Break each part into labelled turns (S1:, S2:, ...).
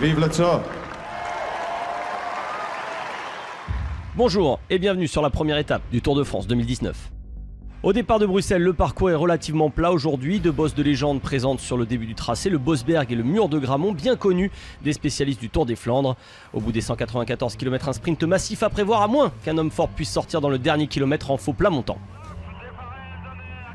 S1: Vive le Tour!
S2: Bonjour et bienvenue sur la première étape du Tour de France 2019. Au départ de Bruxelles, le parcours est relativement plat aujourd'hui. Deux bosses de légende présentent sur le début du tracé, le Bosberg et le Mur de Grammont, bien connus des spécialistes du Tour des Flandres. Au bout des 194 km, un sprint massif à prévoir, à moins qu'un homme fort puisse sortir dans le dernier kilomètre en faux plat montant.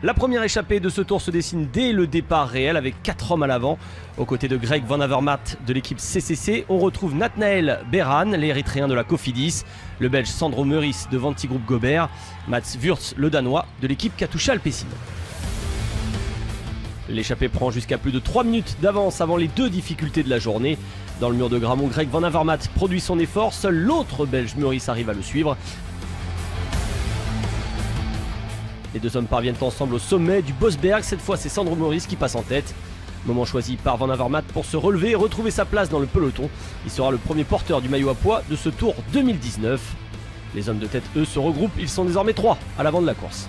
S2: La première échappée de ce tour se dessine dès le départ réel avec 4 hommes à l'avant. Aux côtés de Greg Van Avermaet de l'équipe CCC, on retrouve Nathanael Beran, l'Érythréen de la Cofidis, le Belge Sandro Meurice de Vantigroup Gobert, Mats Wurz, le Danois de l'équipe Katusha Alpecin. L'échappée prend jusqu'à plus de 3 minutes d'avance avant les deux difficultés de la journée. Dans le Mur de Grammont, Greg Van Avermaet produit son effort, seul l'autre Belge Meurice arrive à le suivre. Les deux hommes parviennent ensemble au sommet du Bosberg. Cette fois, c'est Sandro Meurice qui passe en tête. Moment choisi par Van Avermaet pour se relever et retrouver sa place dans le peloton. Il sera le premier porteur du maillot à pois de ce Tour 2019. Les hommes de tête, eux, se regroupent. Ils sont désormais 3 à l'avant de la course.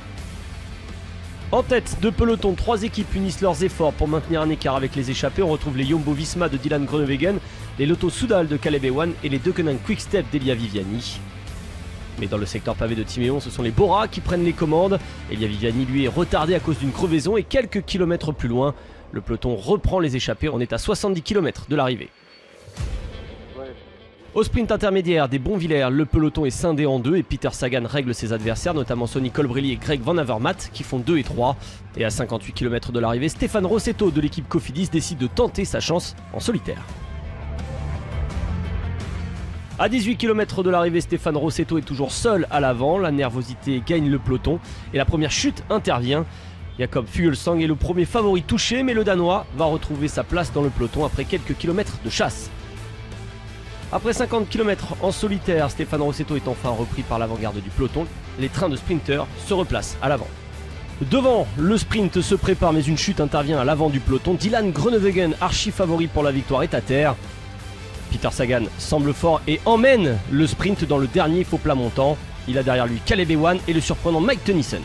S2: En tête de peloton, 3 équipes unissent leurs efforts pour maintenir un écart avec les échappés. On retrouve les Jumbo-Visma de Dylan Groenewegen, les Lotto Soudal de Caleb Ewan et les Deceuninck Quick-Step d'Elia Viviani. Mais dans le secteur pavé de Timéon, ce sont les Bora qui prennent les commandes. Elia Viviani, lui, est retardé à cause d'une crevaison et quelques kilomètres plus loin, le peloton reprend les échappées. On est à 70 km de l'arrivée. Au sprint intermédiaire des Bonvillers, le peloton est scindé en deux et Peter Sagan règle ses adversaires, notamment Sonny Colbrelli et Greg Van Avermaet qui font 2 et 3. Et à 58 km de l'arrivée, Stefano Rossetto de l'équipe Cofidis décide de tenter sa chance en solitaire. À 18 km de l'arrivée, Stefano Rossetto est toujours seul à l'avant. La nervosité gagne le peloton et la première chute intervient. Jakob Fuglsang est le premier favori touché, mais le Danois va retrouver sa place dans le peloton après quelques kilomètres de chasse. Après 50 km en solitaire, Stefano Rossetto est enfin repris par l'avant-garde du peloton. Les trains de sprinters se replacent à l'avant. Devant, le sprint se prépare, mais une chute intervient à l'avant du peloton. Dylan Groenewegen, archi favori pour la victoire, est à terre. Peter Sagan semble fort et emmène le sprint dans le dernier faux plat montant. Il a derrière lui Caleb Ewan et le surprenant Mike Tennyson.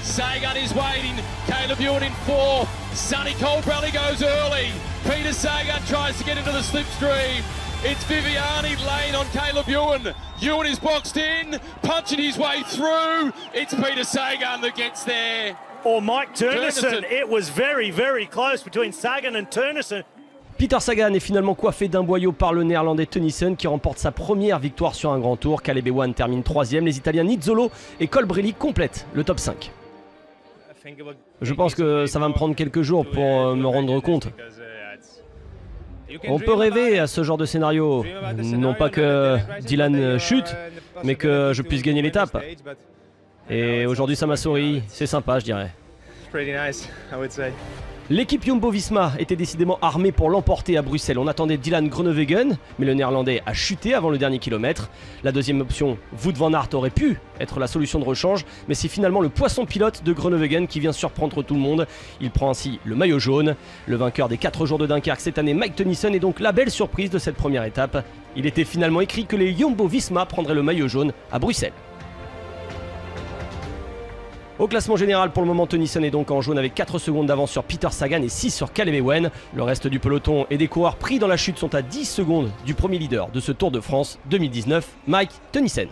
S3: Sagan is waiting, Caleb Ewan in 4, Sonny Colbrelli goes early, Peter Sagan tries to get into the slipstream, it's Viviani lane on Caleb Ewan, Ewan is boxed in, punching his way through, it's Peter Sagan that gets there.
S4: Or Mike Turnison. It was very, very close between Sagan and Turnison.
S2: Peter Sagan est finalement coiffé d'un boyau par le néerlandais Tennyson qui remporte sa première victoire sur un grand tour. Caleb Ewan termine 3e, les Italiens Nizzolo et Colbrelli complètent le top 5. Je pense que ça va me prendre quelques jours pour me rendre compte. On peut rêver à ce genre de scénario, non pas que Dylan chute, mais que je puisse gagner l'étape. Et aujourd'hui ça m'a souri, c'est sympa je dirais. L'équipe Jumbo-Visma était décidément armée pour l'emporter à Bruxelles. On attendait Dylan Groenewegen, mais le néerlandais a chuté avant le dernier kilomètre. La deuxième option, Wout van Aert, aurait pu être la solution de rechange, mais c'est finalement le poisson pilote de Groenewegen qui vient surprendre tout le monde. Il prend ainsi le maillot jaune. Le vainqueur des 4 jours de Dunkerque cette année, Mike Tennyson, est donc la belle surprise de cette première étape. Il était finalement écrit que les Jumbo-Visma prendraient le maillot jaune à Bruxelles. Au classement général, pour le moment, Tennyson est donc en jaune avec 4 secondes d'avance sur Peter Sagan et 6 sur Caleb Ewan. Le reste du peloton et des coureurs pris dans la chute sont à 10 secondes du premier leader de ce Tour de France 2019, Mike Tennyson.